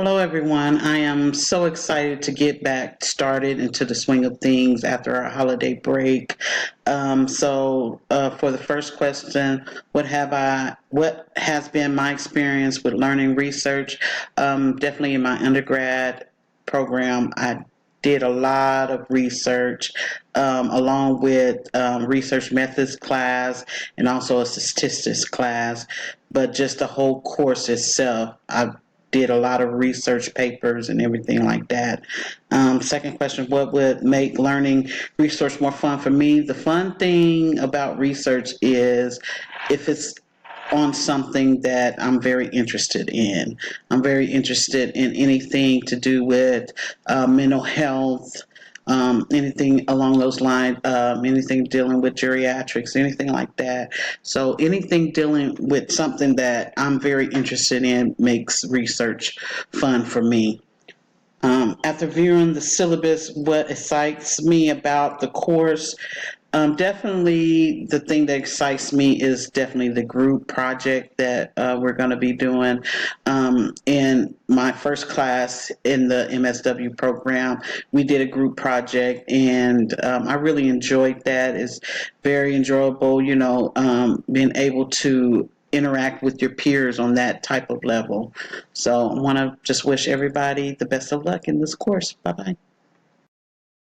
Hello, everyone. I am so excited to get back started into the swing of things after our holiday break. For the first question, what has been my experience with learning research? Definitely in my undergrad program, I did a lot of research along with research methods class and also a statistics class, but just the whole course itself, I did a lot of research papers and everything like that. Second question, what would make learning research more fun for me? The fun thing about research is if it's on something that I'm very interested in. I'm very interested in anything to do with mental health, anything along those lines, anything dealing with geriatrics, anything like that. So anything dealing with something that I'm very interested in makes research fun for me. After viewing the syllabus, what excites me about the course, definitely the thing that excites me is definitely the group project that we're going to be doing. In my first class in the MSW program, we did a group project, and I really enjoyed that. It's very enjoyable, being able to interact with your peers on that type of level. So I want to just wish everybody the best of luck in this course. Bye bye.